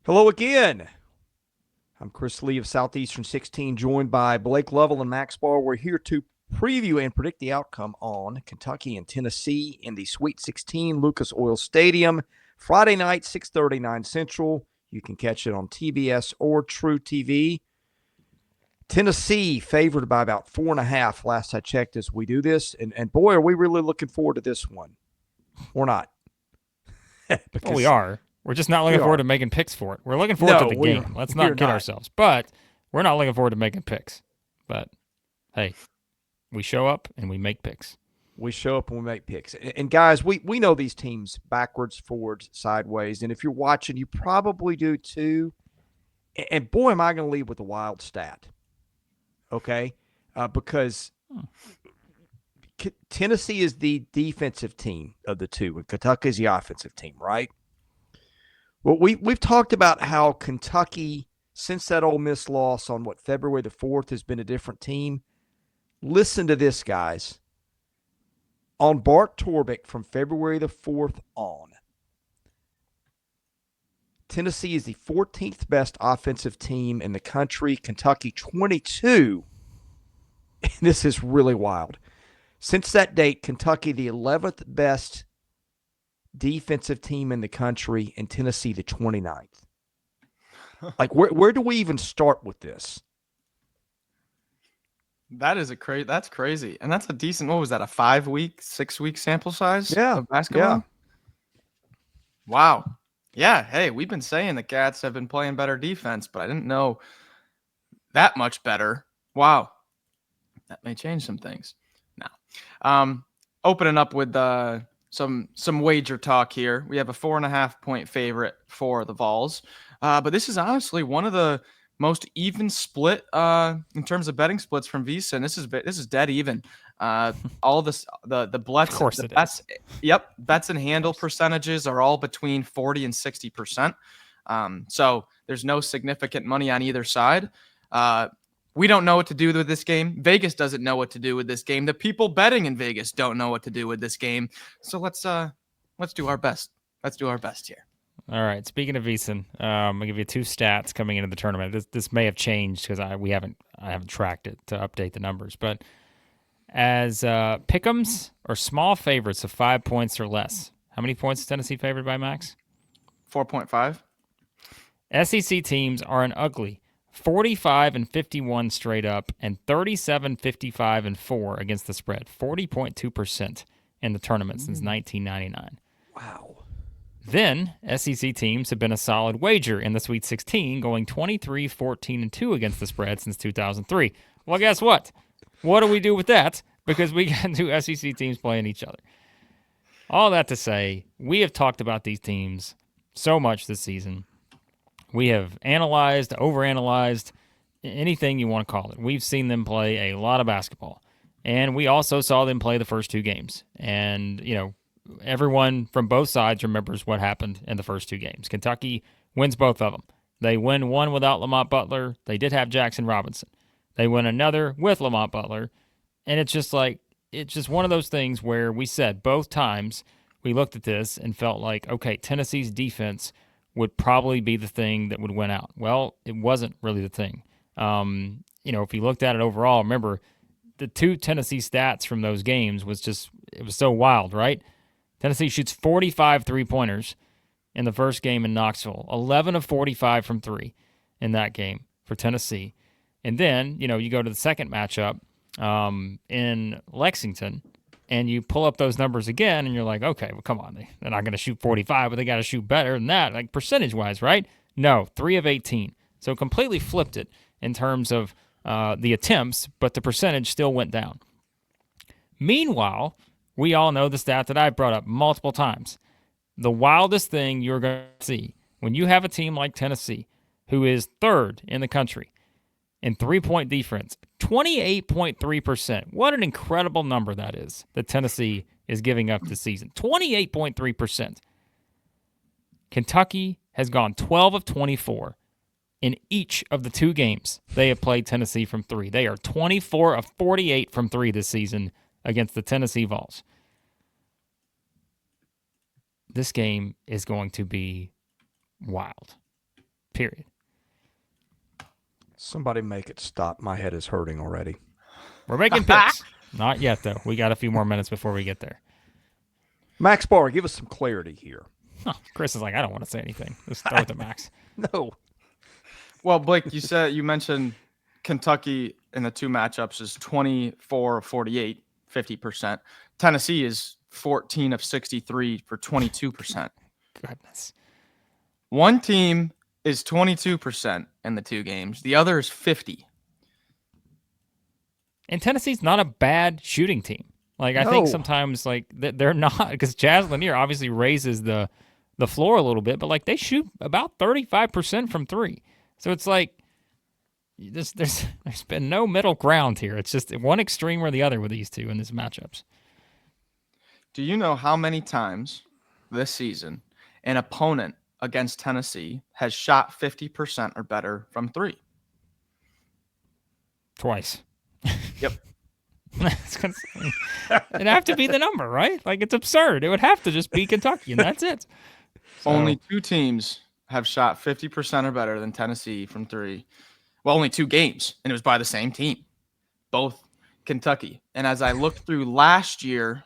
Hello again. I'm Chris Lee of Southeastern 16, joined by Blake Lovell and Max Barr. We're here to preview and predict the outcome on Kentucky and Tennessee in the Sweet 16 Lucas Oil Stadium, Friday night, 6:39 Central. You can catch it on TBS or True TV. Tennessee favored by about 4.5 last I checked as we do this. And boy, are we really looking forward to this one. Or not. Well, we are. We're just not looking forward to making picks for it. We're looking forward to the game. Let's not kid ourselves. But we're not looking forward to making picks. But, hey, we show up and we make picks. We show up and we make picks. And guys, we know these teams backwards, forwards, sideways. And if you're watching, you probably do too. And boy, am I going to lead with a wild stat. Okay? Because Tennessee is the defensive team of the two, and Kentucky is the offensive team, right? Well, we've talked about how Kentucky, since that Ole Miss loss on February the 4th, has been a different team. Listen to this, guys. On Bart Torbeck from February the 4th on, Tennessee is the 14th best offensive team in the country. Kentucky 22. And this is really wild. Since that date, Kentucky the 11th best defensive team in the country, and Tennessee the 29th. Like, where do we even start with this? That's crazy. And that's a decent, what was that, a 5-week, 6-week sample size of basketball? Yeah. Wow. Yeah, hey, we've been saying the Cats have been playing better defense, but I didn't know that much better. Wow. That may change some things. Now, opening up with some wager talk here. We have a 4.5-point favorite for the Vols. But this is honestly one of the most even split in terms of betting splits from Visa, and this is dead even. All this the bets, of course the it bets, is. Yep, bets and handle percentages are all between 40 and 60%. So there's no significant money on either side. We don't know what to do with this game. Vegas doesn't know what to do with this game. The people betting in Vegas don't know what to do with this game. So let's do our best. Let's do our best here. All right. Speaking of VEASAN, I'll give you two stats coming into the tournament. This may have changed because I haven't tracked it to update the numbers. But as pick'ems or small favorites of 5 points or less, how many points is Tennessee favored by, Max? 4.5. SEC teams are an ugly 45-51 straight up and 37-55-4 against the spread. 40.2% in the tournament since 1999. Wow. Then, SEC teams have been a solid wager in the Sweet 16, going 23-14-2 against the spread since 2003. Well, guess what? What do we do with that? Because we got two SEC teams playing each other. All that to say, we have talked about these teams so much this season. We have analyzed, overanalyzed, anything you want to call it. We've seen them play a lot of basketball. And we also saw them play the first two games. And, everyone from both sides remembers what happened in the first two games. Kentucky wins both of them. They win one without Lamont Butler. They did have Jackson Robinson. They win another with Lamont Butler. And it's just one of those things where we said both times we looked at this and felt like, okay, Tennessee's defense would probably be the thing that would win out. Well, it wasn't really the thing. If you looked at it overall, remember the two Tennessee stats from those games it was so wild, right? Tennessee shoots 45 three-pointers in the first game in Knoxville, 11 of 45 from three in that game for Tennessee. And then, you go to the second matchup in Lexington, and you pull up those numbers again, and you're like, okay, well, come on. They're not going to shoot 45, but they got to shoot better than that, like percentage-wise, right? No, 3 of 18. So completely flipped it in terms of the attempts, but the percentage still went down. Meanwhile, we all know the stat that I've brought up multiple times. The wildest thing you're going to see when you have a team like Tennessee, who is third in the country in three-point defense, 28.3%. What an incredible number that is that Tennessee is giving up this season. 28.3%. Kentucky has gone 12 of 24 in each of the two games they have played Tennessee from three. They are 24 of 48 from three this season against the Tennessee Vols. This game is going to be wild. period. Somebody make it stop. My head is hurting already. We're making picks. Not yet, though. We got a few more minutes before we get there. Max Barr, give us some clarity here. Huh, Chris is like, I don't want to say anything. Let's throw it to Max. No. Well, Blake, you mentioned Kentucky in the two matchups is 24 of 48, 50%. Tennessee is 14 of 63 for 22%. Goodness. One team is 22% in the two games. The other is 50. And Tennessee's not a bad shooting team. Like, I think sometimes, like, they're not, because Jazz Lanier obviously raises the floor a little bit, but, like, they shoot about 35% from three. So it's like, there's been no middle ground here. It's just one extreme or the other with these two in these matchups. Do you know how many times this season an opponent against Tennessee has shot 50% or better from three? Twice. Yep. It'd have to be the number, right? Like, it's absurd. It would have to just be Kentucky, and that's it. So, only two teams have shot 50% or better than Tennessee from three. Well, only two games, and it was by the same team, both Kentucky. And as I looked through last year,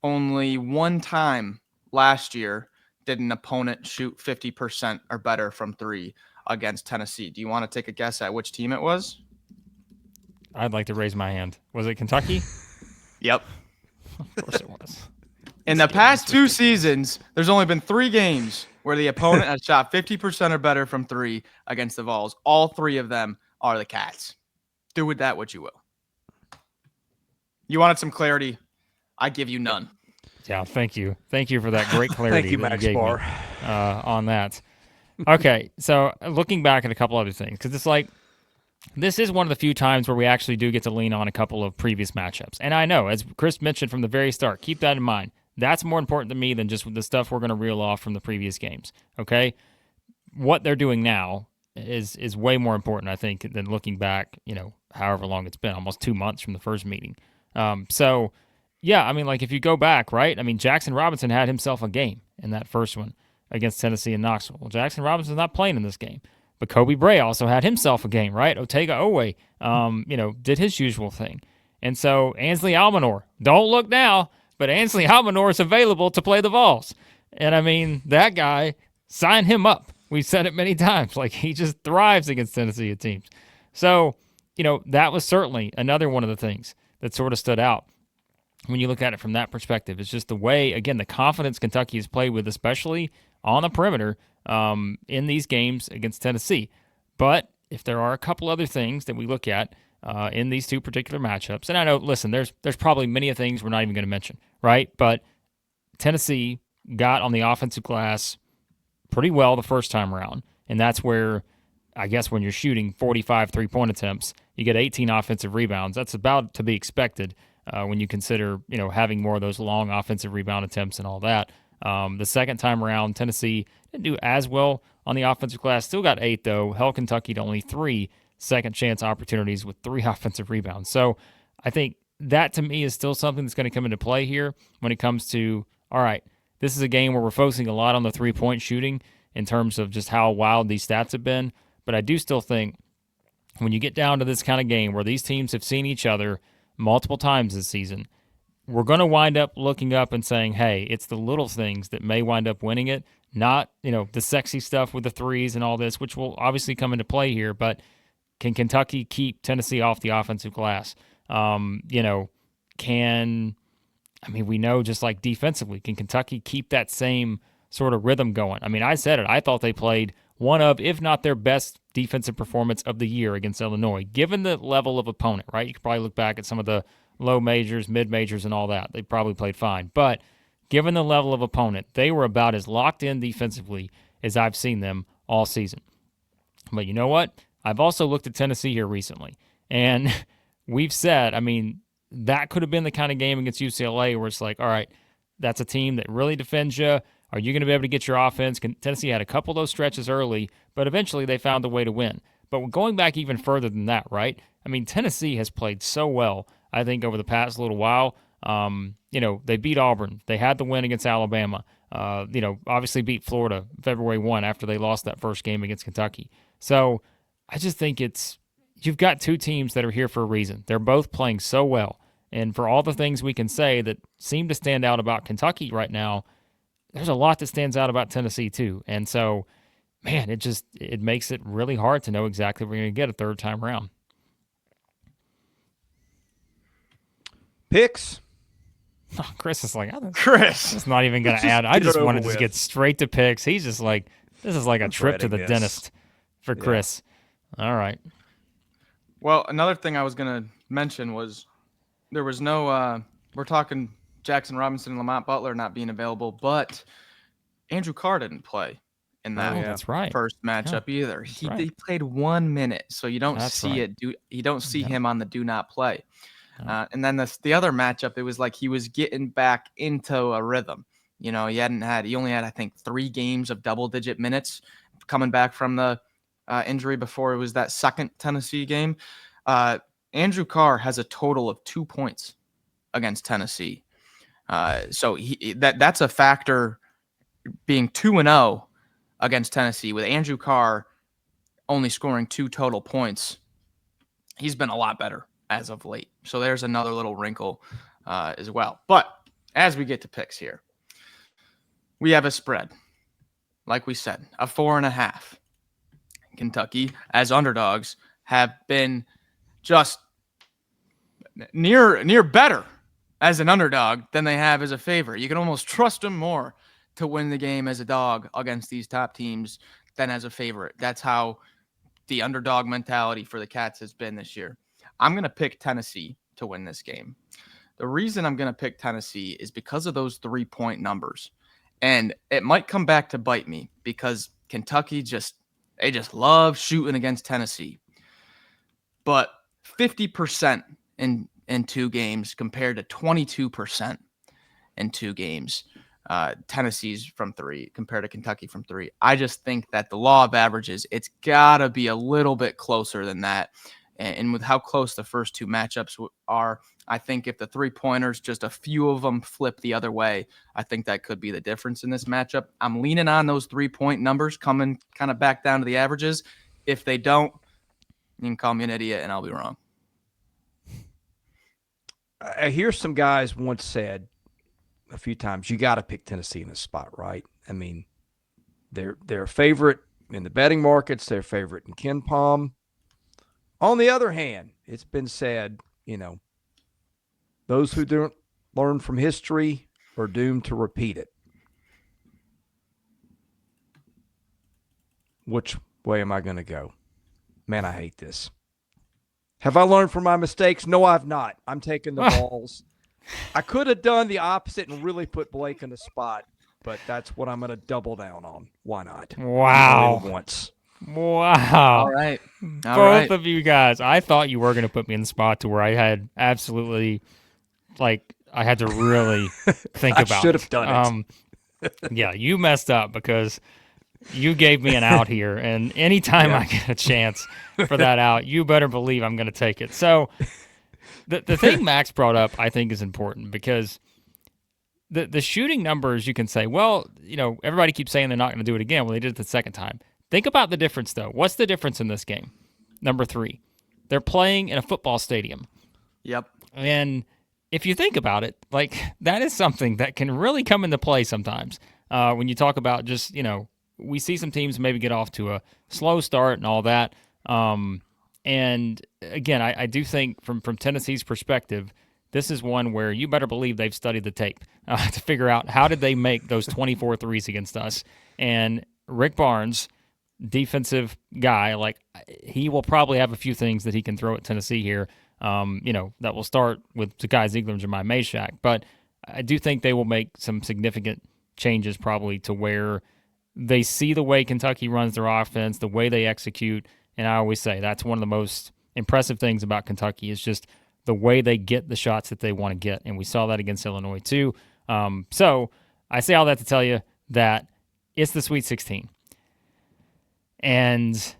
only one time last year did an opponent shoot 50% or better from three against Tennessee. Do you want to take a guess at which team it was? I'd like to raise my hand. Was it Kentucky? Yep. Of course it was. In the past two seasons, there's only been three games where the opponent has shot 50% or better from three against the Vols. All three of them are the Cats. Do with that what you will. You wanted some clarity. I give you none. Yeah, thank you. Thank you for that great clarity. Thank you, that Max gave Barr. me, on that. Okay, so looking back at a couple other things, because it's like, this is one of the few times where we actually do get to lean on a couple of previous matchups. And I know, as Chris mentioned from the very start, keep that in mind. That's more important to me than just the stuff we're going to reel off from the previous games, okay? What they're doing now is way more important, I think, than looking back, however long it's been, almost 2 months from the first meeting. So, yeah, I mean, like, if you go back, right? I mean, Jackson Robinson had himself a game in that first one against Tennessee and Knoxville. Well, Jackson Robinson's not playing in this game. But Kobe Bray also had himself a game, right? Otega Owe, did his usual thing. And so Ansley Almanor, don't look now, but Ansley Almanor is available to play the Vols. And, I mean, that guy, sign him up. We've said it many times. Like, he just thrives against Tennessee teams. So, that was certainly another one of the things that sort of stood out when you look at it from that perspective. It's just the way, again, the confidence Kentucky has played with, especially on the perimeter, in these games against Tennessee. But if there are a couple other things that we look at in these two particular matchups, and I know, listen, there's probably many things we're not even going to mention, right? But Tennessee got on the offensive glass pretty well the first time around, and that's where, I guess, when you're shooting 45 three-point attempts, you get 18 offensive rebounds. That's about to be expected when you consider, having more of those long offensive rebound attempts and all that. The second time around, Tennessee didn't do as well on the offensive glass. Still got 8, though. Held Kentucky to only 3 second-chance opportunities with 3 offensive rebounds. So I think that, to me, is still something that's going to come into play here when it comes to, all right, this is a game where we're focusing a lot on the three-point shooting in terms of just how wild these stats have been. But I do still think when you get down to this kind of game where these teams have seen each other multiple times this season, we're going to wind up looking up and saying, hey, it's the little things that may wind up winning it, not, the sexy stuff with the threes and all this, which will obviously come into play here. But can Kentucky keep Tennessee off the offensive glass? We know just like defensively, can Kentucky keep that same sort of rhythm going? I mean, I said it. I thought they played one of, if not their best defensive performance of the year against Illinois, given the level of opponent, right? You could probably look back at some of the low majors, mid majors, and all that. They probably played fine. But given the level of opponent, they were about as locked in defensively as I've seen them all season. But you know what? I've also looked at Tennessee here recently, and we've said, that could have been the kind of game against UCLA where it's like, all right, that's a team that really defends you. Are you going to be able to get your offense? Tennessee had a couple of those stretches early, but eventually they found a way to win. But going back even further than that, right? Tennessee has played so well, I think, over the past little while. They beat Auburn. They had the win against Alabama. Obviously beat Florida February 1 after they lost that first game against Kentucky. So I just think you've got two teams that are here for a reason. They're both playing so well. And for all the things we can say that seem to stand out about Kentucky right now, there's a lot that stands out about Tennessee too. And so, man, it makes it really hard to know exactly what we're going to get a third time around. Picks. Oh, Chris is like, Chris. it's not even going to add. I just wanted to get straight to picks. He's just like, this is like a trip to the dentist for Chris. Yeah. All right. Well, another thing I was going to mention was there was no, we're talking Jackson Robinson and Lamont Butler not being available, but Andrew Carr didn't play in that that's right. first matchup either. He played 1 minute, so you don't see it. You don't see him on the do not play. And then the other matchup, it was like he was getting back into a rhythm. He only had, I think, 3 games of double-digit minutes coming back from the injury before it was that second Tennessee game. Andrew Carr has a total of 2 points against Tennessee. So that's a factor, being 2-0 against Tennessee with Andrew Carr only scoring 2 total points. He's been a lot better as of late. So there's another little wrinkle as well. But as we get to picks here, we have a spread. Like we said, a 4.5. Kentucky, as underdogs, have been just near better as an underdog than they have as a favorite. You can almost trust them more to win the game as a dog against these top teams than as a favorite. That's how the underdog mentality for the Cats has been this year. I'm going to pick Tennessee to win this game. The reason I'm going to pick Tennessee is because of those 3-point numbers. And it might come back to bite me because Kentucky just love shooting against Tennessee. But 50% in 2 games compared to 22% in 2 games. Tennessee's from 3 compared to Kentucky from 3. I just think that the law of averages, it's got to be a little bit closer than that. And with how close the first 2 matchups are, I think if the 3-pointers, just a few of them flip the other way, I think that could be the difference in this matchup. I'm leaning on those 3-point numbers coming kind of back down to the averages. If they don't, you can call me an idiot and I'll be wrong. I hear some guys once said a few times, you got to pick Tennessee in this spot, right? I mean, they're a favorite in the betting markets. They're a favorite in Ken Palm. On the other hand, it's been said, those who don't learn from history are doomed to repeat it. Which way am I going to go? Man, I hate this. Have I learned from my mistakes? No, I've not. I'm taking the balls. I could have done the opposite and really put Blake in the spot, but that's what I'm going to double down on. Why not? Wow. Once. Wow. All right. Both of you guys. I thought you were going to put me in the spot to where I had absolutely, I had to really think about it. I should have done it. Yeah, you messed up because you gave me an out here, and anytime I get a chance for that out, you better believe I'm going to take it. So the thing Max brought up, I think, is important because the shooting numbers, you can say, well, everybody keeps saying they're not going to do it again. Well, they did it the second time. Think about the difference, though. What's the difference in this game? Number 3, they're playing in a football stadium. Yep. And if you think about it, that is something that can really come into play sometimes. When you talk about just, we see some teams maybe get off to a slow start and all that. And again, I do think from Tennessee's perspective, this is one where you better believe they've studied the tape to figure out how did they make those 24 threes against us. And Rick Barnes, defensive guy, he will probably have a few things that he can throw at Tennessee here, that will start with Zakai Ziegler and Jemai Meshack. But I do think they will make some significant changes probably to where they see the way Kentucky runs their offense, the way they execute. And I always say that's one of the most impressive things about Kentucky is just the way they get the shots that they want to get. And we saw that against Illinois too. So I say all that to tell you that it's the Sweet 16. And,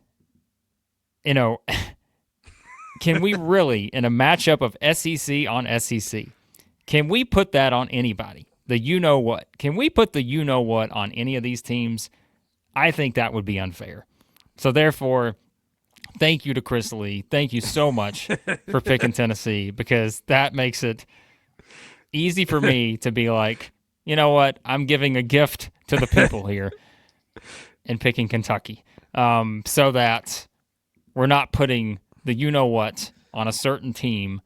can we really, in a matchup of SEC on SEC, can we put that on anybody? the you-know-what. Can we put the you-know-what on any of these teams? I think that would be unfair. So therefore, thank you to Chris Lee. Thank you so much for picking Tennessee, because that makes it easy for me to be like, you know what? I'm giving a gift to the people here and picking Kentucky, so that we're not putting the you-know-what on a certain team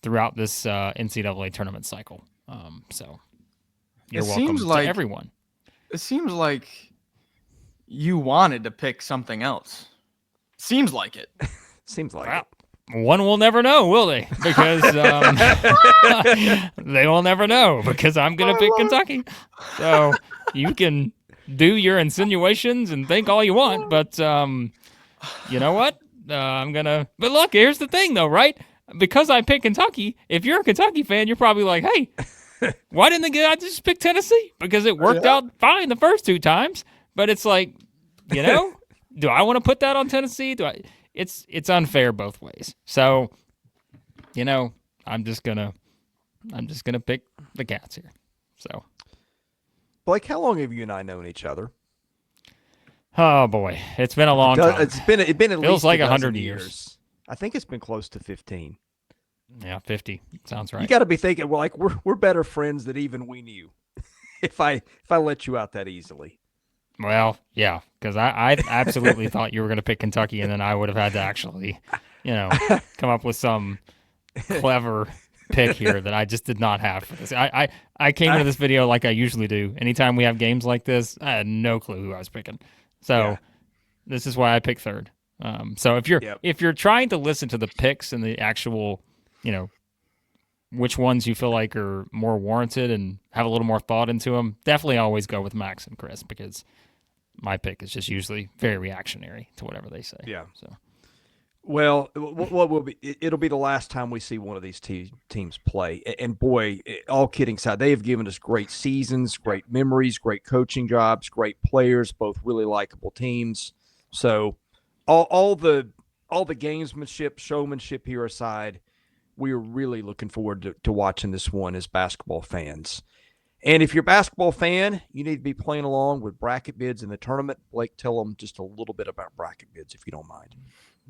throughout this NCAA tournament cycle. So you're welcome to everyone. It seems like you wanted to pick something else. Seems like it. Seems like Wow. One will never know, will they? Because they will never know, because I'm going to pick Kentucky. So you can do your insinuations and think all you want, but you know what? I'm going to... But look, here's the thing, though, right? Because I picked Kentucky, if you're a Kentucky fan, you're probably like, hey, why didn't the guy just pick Tennessee? Because it worked out fine the first 2 times. But it's like, you know, do I want to put that on Tennessee? It's unfair both ways. So, you know, I'm just gonna pick the Cats here. So, Blake, how long have you and I known each other? Oh boy, it's been a long time. It's been at Feels least like 100 years. I think it's been close to 15. Yeah, 50 sounds right. You got to be thinking, well, like we're better friends than even we knew. if I let you out that easily. Well, yeah, because I absolutely thought you were going to pick Kentucky, and then I would have had to actually, you know, come up with some clever pick here that I just did not have for this. I came into this video like I usually do. Anytime we have games like this, I had no clue who I was picking. So this is why I picked third. So if you're trying to listen to the picks and the actual, you know, which ones you feel like are more warranted and have a little more thought into them, definitely always go with Max and Chris, because my pick is just usually very reactionary to whatever they say. Yeah. So, well, what will be? It'll be the last time we see one of these teams play. And boy, all kidding aside, they have given us great seasons, great memories, great coaching jobs, great players, both really likable teams. So, all the gamesmanship, showmanship here aside, we are really looking forward to watching this one as basketball fans. And if you're a basketball fan, you need to be playing along with bracket bids in the tournament. Blake, tell them just a little bit about bracket bids, if you don't mind.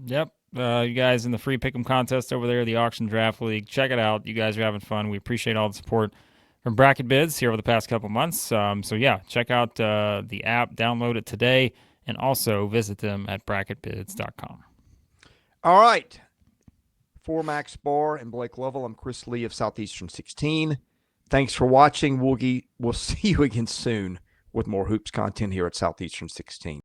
Yep. You guys in the free pick'em contest over there, the Auction Draft League, check it out. You guys are having fun. We appreciate all the support from Bracket Bids here over the past couple months. So yeah, check out the app, download it today, and also visit them at bracketbids.com. All right. For Max Barr and Blake Lovell, I'm Chris Lee of Southeastern 16. Thanks for watching. We'll see you again soon with more hoops content here at Southeastern 16.